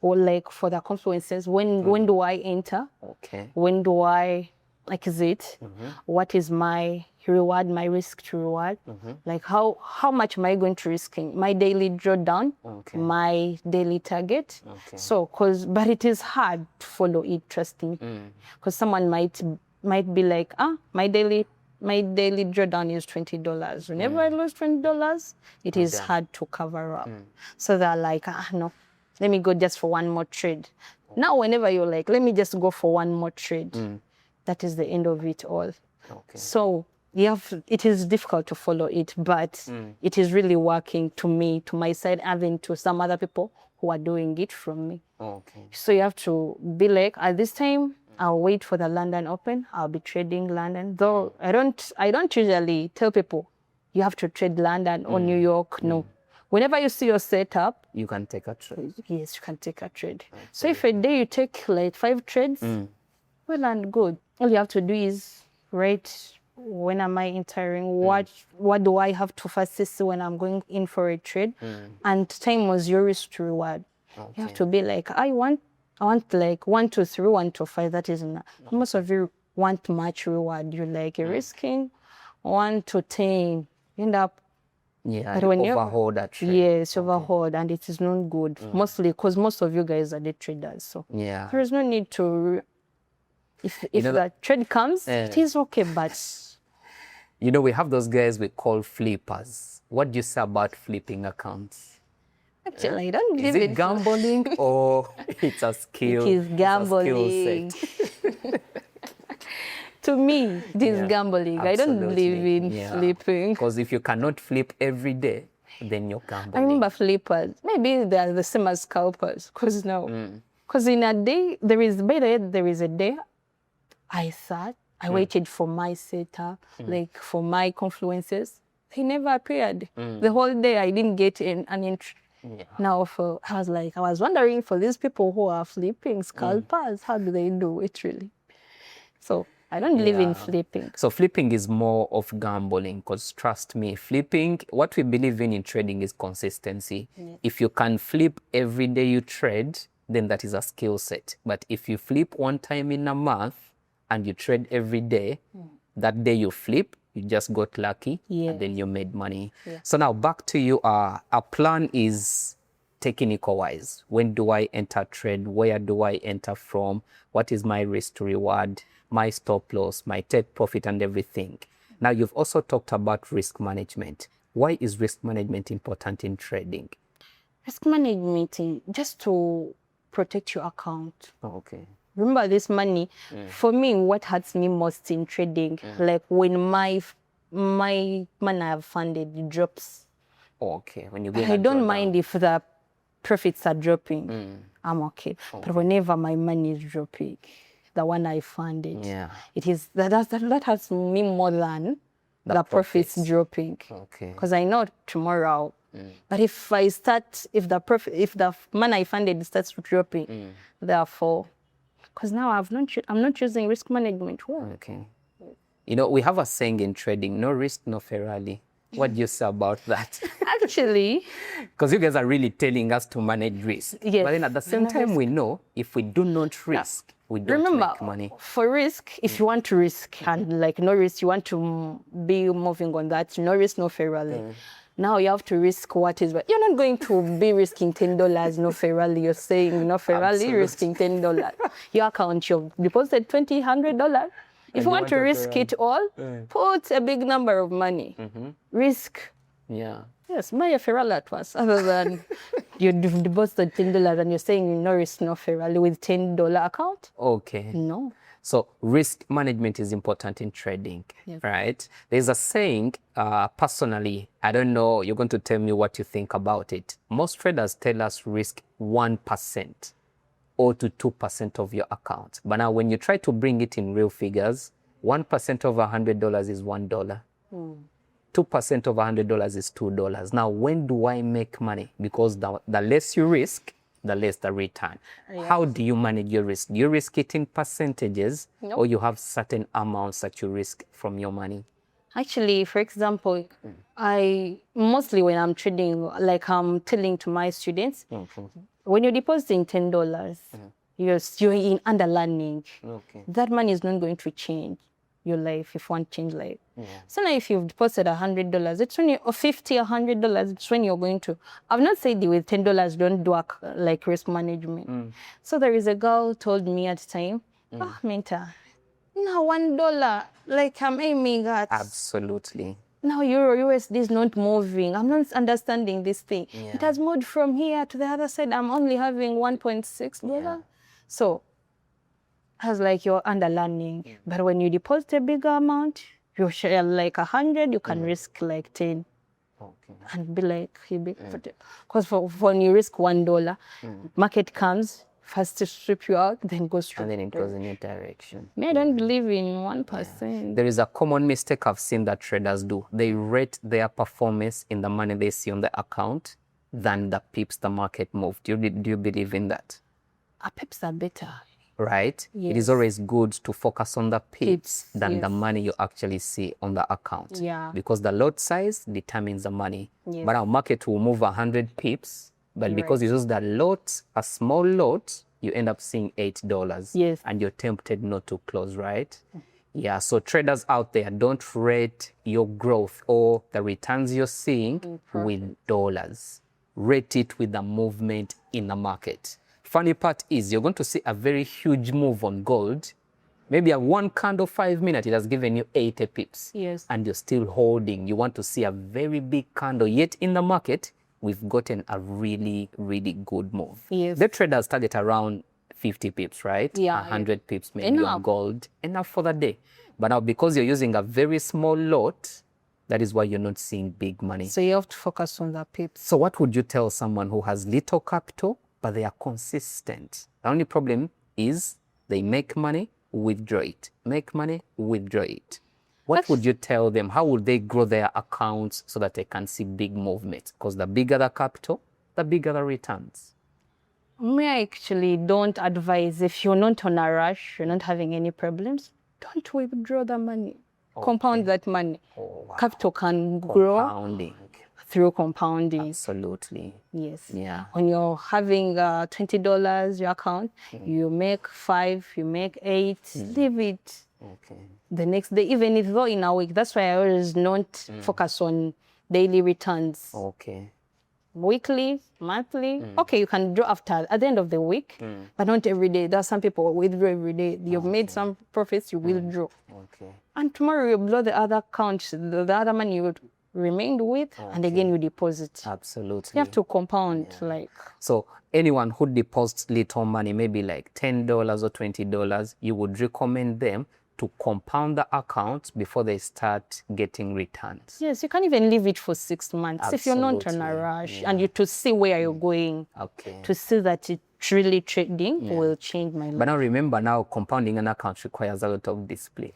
or like for the confluences, when do I enter? Okay. When do I exit? What is my reward, my risk to reward? Like how much am I going to risk in my daily drawdown, my daily target? So, but it is hard to follow it, trust me. Because someone might be like, my daily drawdown is $20. Whenever I lose $20, it is hard to cover up. So they're like, no, let me go just for one more trade. Now, whenever you're like, let me just go for one more trade, that is the end of it all. Okay. So it is difficult to follow it, but it is really working to me, to my side, and to some other people who are doing it from me. Okay. So you have to be like, at this time, I'll wait for the London Open. I'll be trading London. Though I don't usually tell people you have to trade London or New York. No. Whenever you see your setup, you can take a trade. Yes, you can take a trade. So if a day you take like 5 trades, well and good. All you have to do is write, when am I entering? What do I have to first see when I'm going in for a trade? And time was your risk to reward. Okay. You have to be like, I want like 1 to 3, 1 to 5. That is enough. Most of you want much reward. You're like risking 1 to 10. You end up. Yeah, but when you overhold that trade. Yes, overhold, and it is not good. Mostly because most of you guys are day traders. So yeah, there is no need to. If the trade comes, it is okay, but we have those guys we call flippers. What do you say about flipping accounts? Actually, I don't believe it. Is it gambling or it's a skill? It is gambling. To me, it is gambling. Absolutely. I don't believe in flipping. Because if you cannot flip every day, then you're gambling. I remember flippers. Maybe they are the same as scalpers. Because in a day, there is a day I waited for my setup, like for my confluences. They never appeared. The whole day I didn't get an entry. Yeah. Now, I was wondering, for these people who are flipping scalpers, how do they do it really? So I don't believe in flipping. So flipping is more of gambling, because trust me, flipping, what we believe in trading is consistency. Yeah. If you can flip every day you trade, then that is a skill set. But if you flip one time in a month and you trade every day, that day you flip, you just got lucky, and then you made money. Yeah. So now back to you. Our plan is technical-wise. When do I enter trade? Where do I enter from? What is my risk to reward? My stop loss, my take profit, and everything. Now, you've also talked about risk management. Why is risk management important in trading? Risk management is just to protect your account. Okay. Remember this money. For me, what hurts me most in trading, like when my money I've funded drops. Okay. When you I don't mind if the profits are dropping. I'm okay. But whenever my money is dropping, the one I funded, it is that hurts me more than the profits dropping. Okay. Because I know tomorrow. But if the money I funded starts dropping, therefore. Because now I'm not using risk management well. Okay. We have a saying in trading, no risk, no Ferrari. What do you say about that? Actually. Because you guys are really telling us to manage risk. Yes. But then at the same time, we know if we do not risk, we don't make money. For risk, if you want to risk and like no risk, you want to be moving on that, no risk, no Ferrari. Now you have to risk what is, but you're not going to be risking $10, no Ferrari. You're saying no Ferrari, risking $10. Your account, you've deposited $20, $100. If you want to risk it all, put a big number of money. Risk. Yeah. Yes, buy a Ferrari at once. Other than you've deposited $10 and you're saying no risk, no Ferrari with $10 account. Okay. No. So risk management is important in trading, Yes. right? There's a saying, personally, I don't know, you're going to tell me what you think about it. Most traders tell us risk 1% or to 2% of your account. But now when you try to bring it in real figures, 1% of $100 is $1. 2% of $100 is $2. Now, when do I make money? Because the less you risk, the less the return. Yeah. How do you manage your risk? Do you risk it in percentages, Nope. or you have certain amounts that you risk from your money? Actually, for example, I mostly when I'm trading, like I'm telling to my students, when you're depositing $10, you're in underlearning. Okay. That money is not going to change your life if one change life. So now if you've deposited $100, it's when you or $50, $100, it's when you're going to. I've not said with $10 don't do like risk management. So there is a girl told me at the time, Minta, now $1, like I'm aiming at. Absolutely. Now Euro USD is not moving. I'm not understanding this thing. Yeah. It has moved from here to the other side. I'm only having $1.6. Yeah. So I was like, you're underlearning. But when you deposit a bigger amount, you share like 100, you can risk like 10. Okay. And be like, because when you risk $1, market comes, first to strip you out, then goes through. And then it goes in your direction. I don't believe in 1%. There is a common mistake I've seen that traders do. They rate their performance in the money they see on the account than the pips the market moved. Do you believe in that? Pips are better. Right? Yes. It is always good to focus on the pips than the yes. money you actually see on the account. Yeah. Because the lot size determines the money. Yes. But our market will move 100 pips, but You're because right. you use the lot, a small lot, you end up seeing $8. Yes. And you're tempted not to close, right? Yeah, so traders out there, don't rate your growth or the returns you're seeing with dollars. Rate it with the movement in the market. Funny part is you're going to see a very huge move on gold. Maybe a one candle 5 minutes, it has given you 80 pips. Yes. And you're still holding. You want to see a very big candle. Yet in the market, we've gotten a really, really good move. Yes. The traders target around 50 pips, right? Yeah. 100 pips maybe Enough. on gold. Enough for the day. But now because you're using a very small lot, that is why you're not seeing big money. So you have to focus on the pips. So what would you tell someone who has little capital, but they are consistent? The only problem is they make money, withdraw it. Make money, withdraw it. What would you tell them? How would they grow their accounts so that they can see big movements? Because the bigger the capital, the bigger the returns. Me, I actually don't advise if you're not on a rush, you're not having any problems, don't withdraw the money. Compound that money. Oh, wow. Capital can grow Compounding. through compounding. Absolutely. Yes. Yeah. When you're having $20 your account, you make 5, you make 8, leave it. Okay. The next day, even if though in a week, that's why I always not focus on daily returns. Okay. Weekly, monthly. Okay, you can draw at the end of the week, but not every day. There are some people who withdraw every day. You've made some profits, you withdraw. Okay. And tomorrow you blow the other account, the other money you remained with, and again you deposit. Absolutely. You have to compound, like. So anyone who deposits little money, maybe like $10 or $20, you would recommend them to compound the accounts before they start getting returns. Yes, you can even leave it for 6 months if you're not on a Absolutely. rush, and you to see where you're going, Okay. to see that it's really trading will change my life. But now remember, now compounding an account requires a lot of discipline.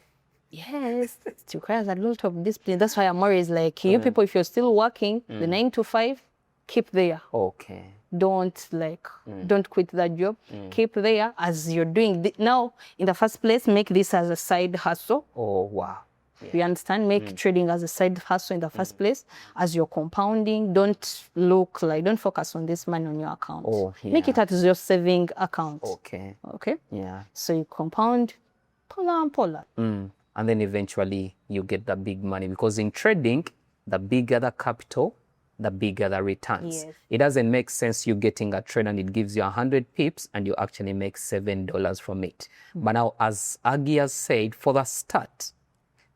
Yes, it requires a lot of discipline. That's why I'm always like, you people, if you're still working, the 9 to 5, keep there. Okay. Don't don't quit that job. Keep there as you're doing. Now, in the first place, make this as a side hustle. Oh, wow. You understand? Make trading as a side hustle in the first place. As you're compounding, don't focus on this money on your account. Oh, yeah. Make it as your saving account. Okay. Okay? Yeah. So you compound, pull up. And then eventually you get the big money, because in trading, the bigger the capital, the bigger the returns. Yes. It doesn't make sense you getting a trade and it gives you 100 pips and you actually make $7 from it. But now, as Aggie has said, for the start,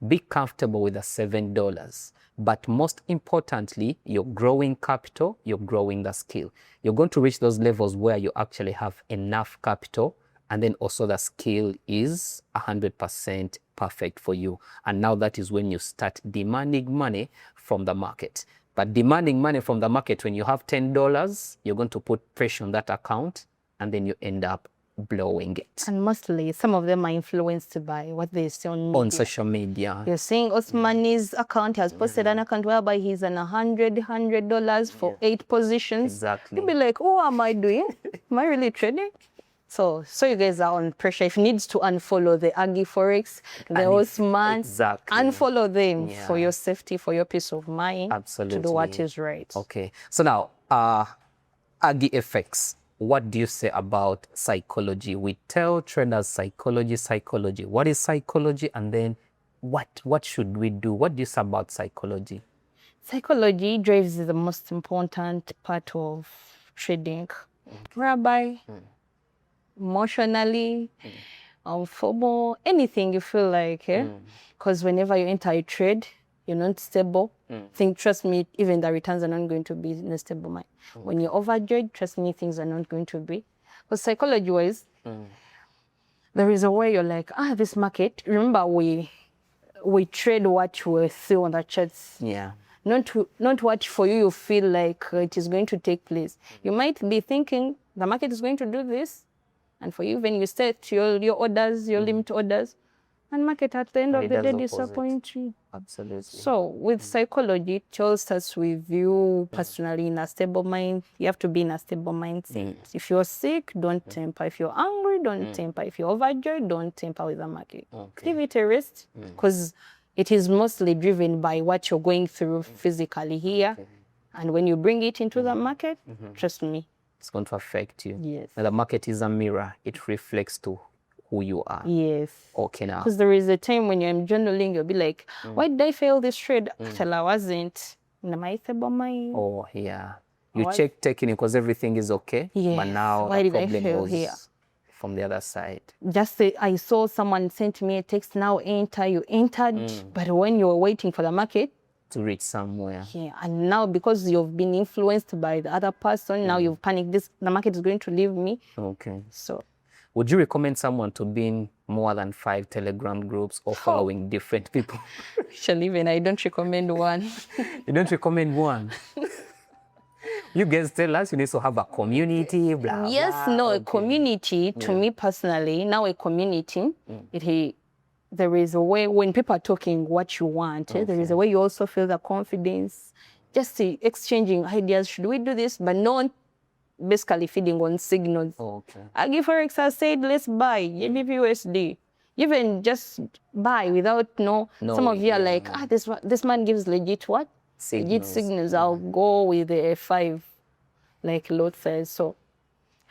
be comfortable with the $7. But most importantly, you're growing capital, you're growing the skill. You're going to reach those levels where you actually have enough capital and then also the skill is 100% perfect for you. And now that is when you start demanding money from the market. But demanding money from the market, when you have $10, you're going to put pressure on that account, and then you end up blowing it. And mostly, some of them are influenced by what they see on media. On social media. You're seeing Osmani's account has posted an account whereby he's on $100 for 8 positions. Exactly. You'll be like, oh, what am I doing? Am I really trading? So you guys are on pressure. If you need to unfollow the Aggie Forex, the Osman, exactly. unfollow them for your safety, for your peace of mind. Absolutely. To do what is right. Okay. So now, Aggie FX. What do you say about psychology? We tell traders psychology. What is psychology? And then what should we do? What do you say about psychology? Psychology drives the most important part of trading, whereby emotionally, FOMO, anything you feel like, because whenever you enter a trade, you're not stable. Trust me, even the returns are not going to be in a stable mind. When you overtrade, trust me, things are not going to be. But psychology-wise, there is a way you're like, this market. Remember, we trade what we see on the charts. Yeah. Not what for you feel like it is going to take place. You might be thinking the market is going to do this, and for you, when you set your orders, your limit orders, and market at the end of the day disappoint you. Absolutely. So with psychology, it all starts with you personally in a stable mind. You have to be in a stable mindset. If you're sick, don't temper. If you're angry, don't temper. If you're overjoyed, don't temper with the market. Give it a rest, because it is mostly driven by what you're going through physically here. And when you bring it into the market, trust me, it's going to affect you. Yes. And the market is a mirror. It reflects to who you are. Yes. Okay, now. Because there is a time when you're journaling, you'll be like, why did I fail this trade? Till I wasn't in my stable mind. Oh, yeah. You check technique because everything is okay. Yes. But now why the did I problem fail was here? From the other side. Just say, I saw someone sent me a text, now enter, you entered. But when you were waiting for the market, to reach somewhere. Yeah, and now because you've been influenced by the other person, now you've panicked, the market is going to leave me. Okay. So would you recommend someone to be in more than 5 Telegram groups or following different people? Actually, even I don't recommend one. You don't recommend one? You guys tell us you need to have a community, blah, yes, blah. No, a community, to me personally, now a community, there is a way, when people are talking what you want, there is a way you also feel the confidence, just exchanging ideas. Should we do this? But not basically feeding on signals. Okay. Aggie Forex has said, let's buy USD. Even just buy without some of you are like, this man gives legit what? Signals. Legit signals. I'll go with the 5, like lot says. So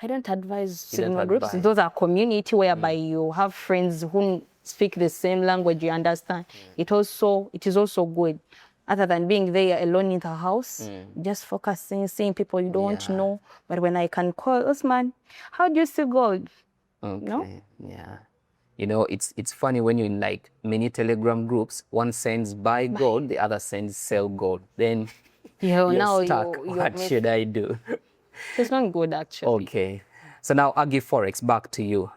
I don't advise signal groups. Those are community whereby you have friends who speak the same language you understand. It is also good. Other than being there alone in the house, just focusing, seeing people you don't know. But when I can call Osman, how do you see gold? Okay. Yeah. You know, it's funny when you're in like many Telegram groups, one sends buy gold, the other sends sell gold. Then you're stuck. What should I do? It's not good, actually. Okay. So now, Aggie Forex, back to you.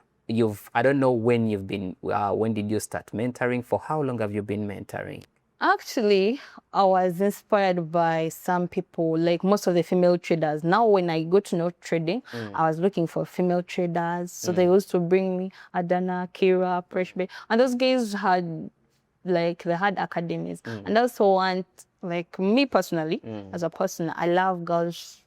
I don't know when you've been, when did you start mentoring? For how long have you been mentoring? Actually, I was inspired by some people, like most of the female traders. Now, when I go to know trading, I was looking for female traders. So they used to bring me Adana, Kira, Preshbe. And those guys had, they had academies. And I also want, like me personally, as a person, I love girls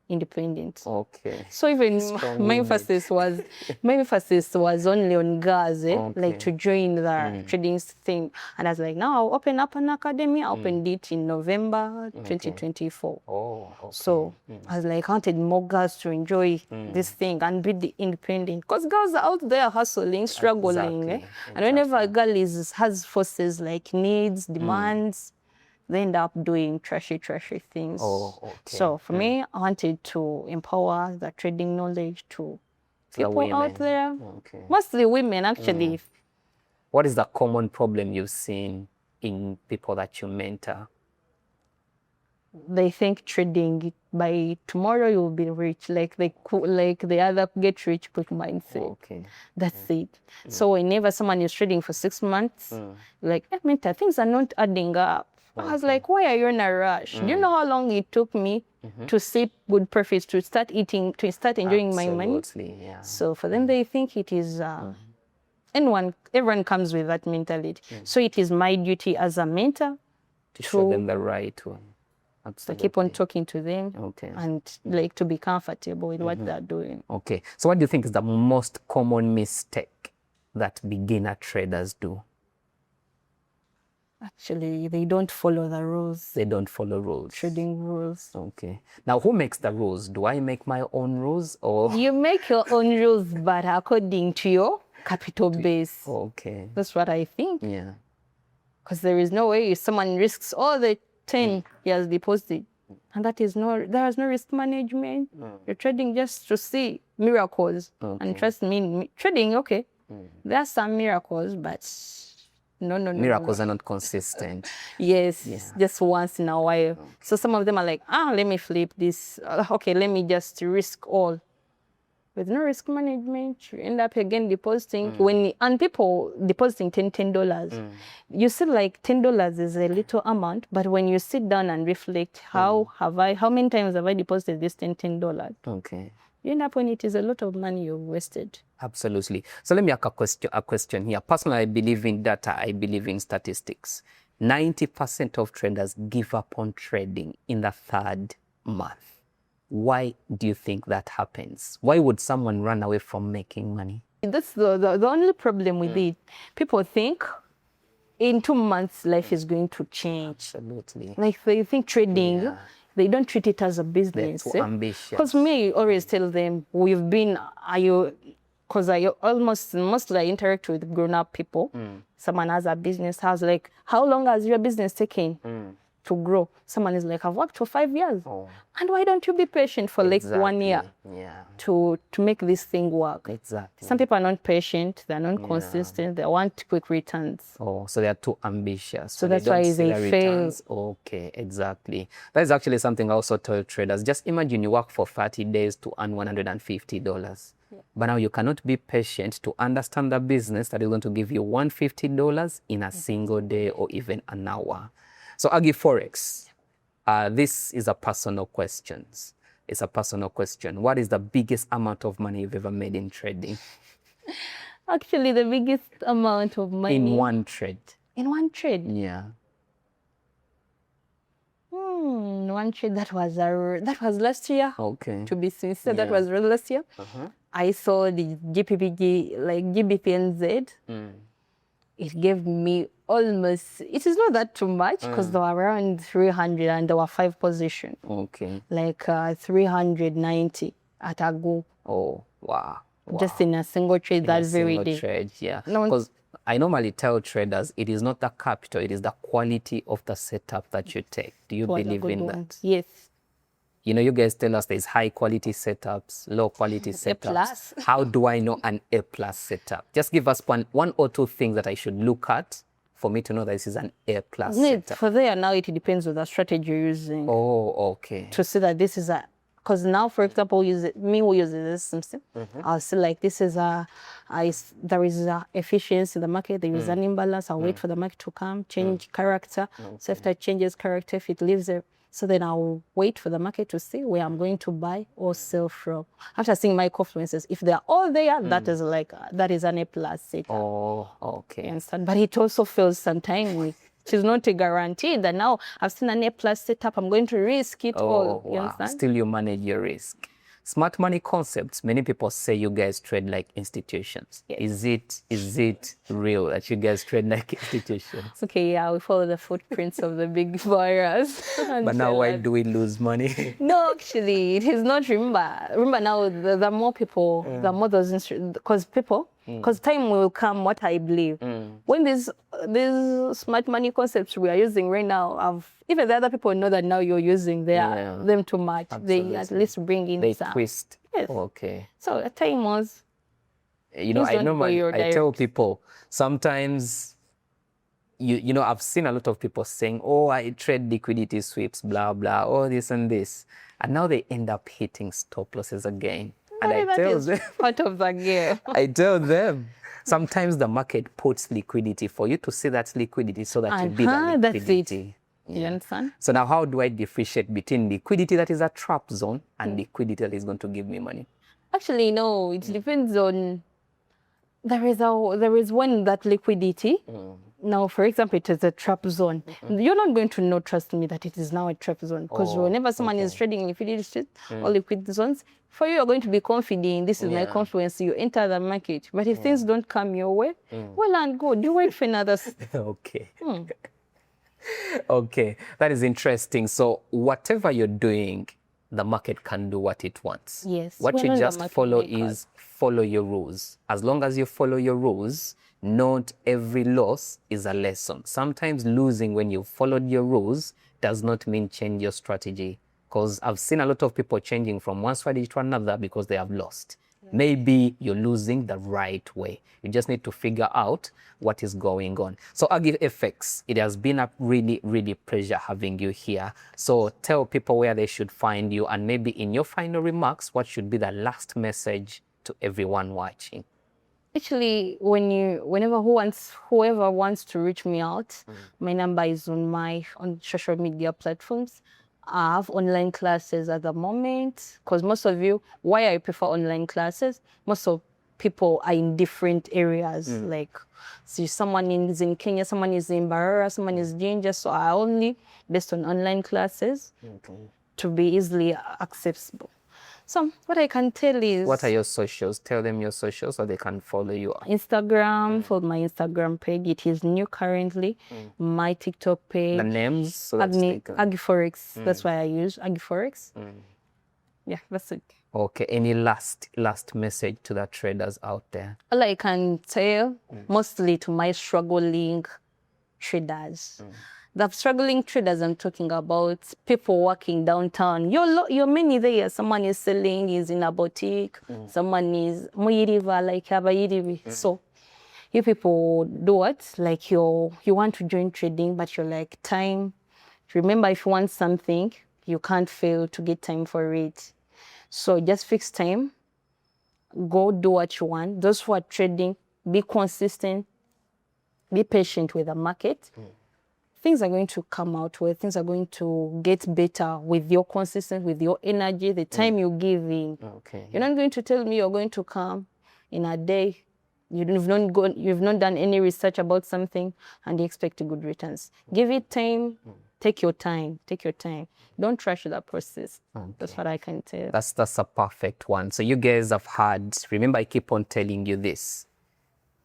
independent. Okay. So even my emphasis was only on girls, like to join the trading thing. And I was like, now I'll open up an academy. I opened it in November 2024. Oh, okay. So I was like, I wanted more girls to enjoy this thing and be the independent. Because girls are out there hustling, struggling. Exactly. And whenever a girl has forces like needs, demands, they end up doing trashy things. Oh, okay. So for me, I wanted to empower the trading knowledge to people out there. Okay. Mostly women, actually. What is the common problem you've seen in people that you mentor? they think trading by tomorrow you'll be rich, like the other get rich quick mindset. Okay. That's it. So whenever someone is trading for 6 months, like, Minta, things are not adding up. I was like, why are you in a rush? Do you know how long it took me to see good profits, to start eating, to start enjoying my money? Absolutely, yeah. So for them, they think it is, everyone comes with that mentality. So it is my duty as a mentor To show them the right one. to Absolutely. keep on talking to them Okay. and like to be comfortable with what they're doing. Okay. So what do you think is the most common mistake that beginner traders do? Actually, they don't follow the rules, They don't follow rules. trading rules. Okay. Now, who makes the rules? Do I make my own rules or? You make your own rules, but according to your capital base. Okay. That's what I think. Yeah. Because there is no way someone risks all the 10 years deposit. And there is no risk management. You're trading just to see miracles. And trust me, trading, okay. There are some miracles, but no. Miracles are not consistent. Yes, just once in a while. So some of them are like, let me flip this. Okay, let me just risk all. With no risk management, you end up again depositing. And people depositing $10. You see, like $10 is a little amount, but when you sit down and reflect, how many times have I deposited this $10? Okay. You end up when it is a lot of money you've wasted. Absolutely. So let me ask a question here. Personally, I believe in data. I believe in statistics. 90% of traders give up on trading in the third month. Why do you think that happens? Why would someone run away from making money? That's the only problem with it. People think in 2 months life is going to change. Absolutely. Like they think trading, they don't treat it as a business. They're too ambitious. Because me, always tell them, because mostly I interact with grown-up people. Someone has a business house, like, how long has your business taken to grow? Someone is like, I've worked for 5 years. And why don't you be patient for like 1 year to make this thing work? Exactly. Some people are not patient, they're not consistent, they want quick returns. So they're too ambitious. So that's why they fail. Okay, exactly. That is actually something I also tell traders. Just imagine you work for 30 days to earn $150. But now you cannot be patient to understand the business that is going to give you $150 in a single day or even an hour. So Aggie Forex, this is a personal question. It's a personal question. What is the biggest amount of money you've ever made in trading? Actually, the biggest amount of money. In one trade? In one trade? Yeah. One trade, that was last year. Okay. To be sincere, that was last year. I saw the GPPG, like GBPNZ. It gave me almost, it is not that too much because they were around 300 and there were 5 positions. Okay. Like 390 at a go. Oh, wow. Just in a single trade that very day. Trade, yeah. Because I normally tell traders it is not the capital, it is the quality of the setup that you take. Do you believe in that? Yes. You know, you guys tell us there's high quality setups, low quality setups. A+. How do I know an A+ setup? Just give us one or two things that I should look at for me to know that this is an A+ setup. For there now, it depends on the strategy you're using. Oh, okay. To see that this is a, because now, for example, we use this system. I'll see like this is there is a efficiency in the market, there is an imbalance. I'll wait for the market to come, change character. So after it changes character, if it leaves there, so then I'll wait for the market to see where I'm going to buy or sell from. After seeing my confluences, if they're all there, that is an A+ setup. Oh, okay. You understand? But it also feels sometimes it's not a guarantee that now I've seen an A+ setup, I'm going to risk it all. You understand? Still you manage your risk. Smart money concepts, many people say you guys trade like institutions. Yes. Is it real that you guys trade like institutions? Okay, yeah, we follow the footprints of the big buyers. But now why do we lose money? No, actually, it is not. Remember now, the more people, the more those, because time will come, what I believe. When these smart money concepts we are using right now, even the other people know that now you're using them too much. Absolutely. They at least bring in some. Twist. Yes. Okay. So at time was, I tell people, sometimes you know, I've seen a lot of people saying, oh, I trade liquidity sweeps, blah, blah, all this and this. And now they end up hitting stop losses again. And I tell them, part of the game. I tell them, sometimes the market puts liquidity for you to see that liquidity so that you beat the liquidity. That's it. You understand? So now how do I differentiate between liquidity that is a trap zone and liquidity that is going to give me money? Actually, no, it depends on, there is one that liquidity. Now, for example, it is a trap zone. You're not going to know, trust me, that it is now a trap zone. Because whenever someone is trading in liquidity or liquid zones, for you, you're going to be confident, this is my confluence, you enter the market. But if things don't come your way, well and good, you wait for another. Okay. Okay, that is interesting. So whatever you're doing, the market can do what it wants. Yes. What you just follow is follow your rules. As long as you follow your rules, not every loss is a lesson. Sometimes losing when you followed your rules does not mean change your strategy. Because I've seen a lot of people changing from one strategy to another because they have lost. Maybe you're losing the right way. You just need to figure out what is going on. So Aggie FX, it has been a really pleasure having you here. So tell people where they should find you, and maybe in your final remarks, what should be the last message to everyone watching? Actually, whoever wants to reach me out, my number is on social media platforms. I have online classes at the moment, because most of you, why I prefer online classes, most of people are in different areas. Like, see, someone is in Kenya, someone is in Barara, someone is Ginger, so I only based on online classes to be easily accessible. So what I can tell is... What are your socials? Tell them your socials so they can follow you. Instagram, for my Instagram page. It is new currently. My TikTok page. The names? So Aggie Forex. That's why I use Aggie Forex. Yeah, that's it. Okay. Any last message to the traders out there? All I can tell, mostly to my struggling traders. The struggling traders I'm talking about, people working downtown. You're many there. Someone is selling, is in a boutique. Someone is Muyiriva, like Abayirivi. So you people do what? Like you want to join trading, but you're like, time. Remember, if you want something, you can't fail to get time for it. So just fix time. Go do what you want. Those who are trading, be consistent. Be patient with the market. Things are going to come out where things are going to get better with your consistency, with your energy, the time you give in. Okay. You're not going to tell me you're going to come in a day. You've not done any research about something and you expect good returns. Give it time. Take your time. Take your time. Don't rush the process. Okay. That's what I can tell. That's a perfect one. So you guys have had, remember I keep on telling you this.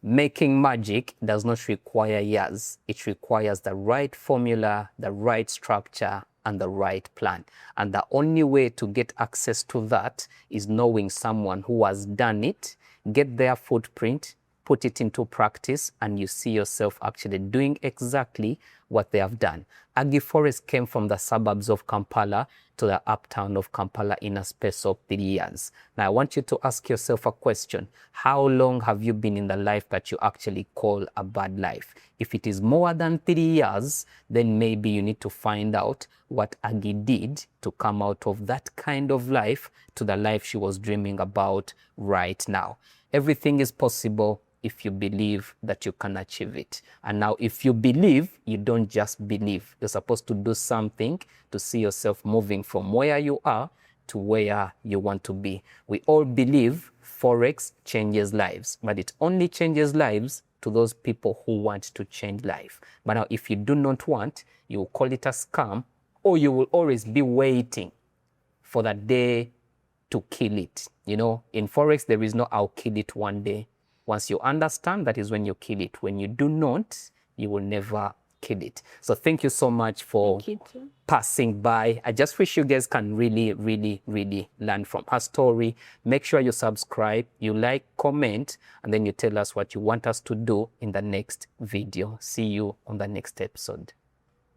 Making magic does not require years. It requires the right formula, the right structure, and the right plan. And the only way to get access to that is knowing someone who has done it, get their footprint, put it into practice, and you see yourself actually doing exactly what they have done. Aggie Forex came from the suburbs of Kampala to the uptown of Kampala in a space of 3 years. Now, I want you to ask yourself a question. How long have you been in the life that you actually call a bad life? If it is more than 3 years, then maybe you need to find out what Aggie did to come out of that kind of life to the life she was dreaming about right now. Everything is possible if you believe that you can achieve it. And now if you believe, you don't just believe. You're supposed to do something to see yourself moving from where you are to where you want to be. We all believe Forex changes lives, but it only changes lives to those people who want to change life. But now if you do not want, you will call it a scam, or you will always be waiting for the day to kill it. You know, in Forex, there is no I'll kill it one day. Once you understand, that is when you kill it. When you do not, you will never kill it. So thank you so much for passing by. I just wish you guys can really learn from her story. Make sure you subscribe, you like, comment, and then you tell us what you want us to do in the next video. See you on the next episode.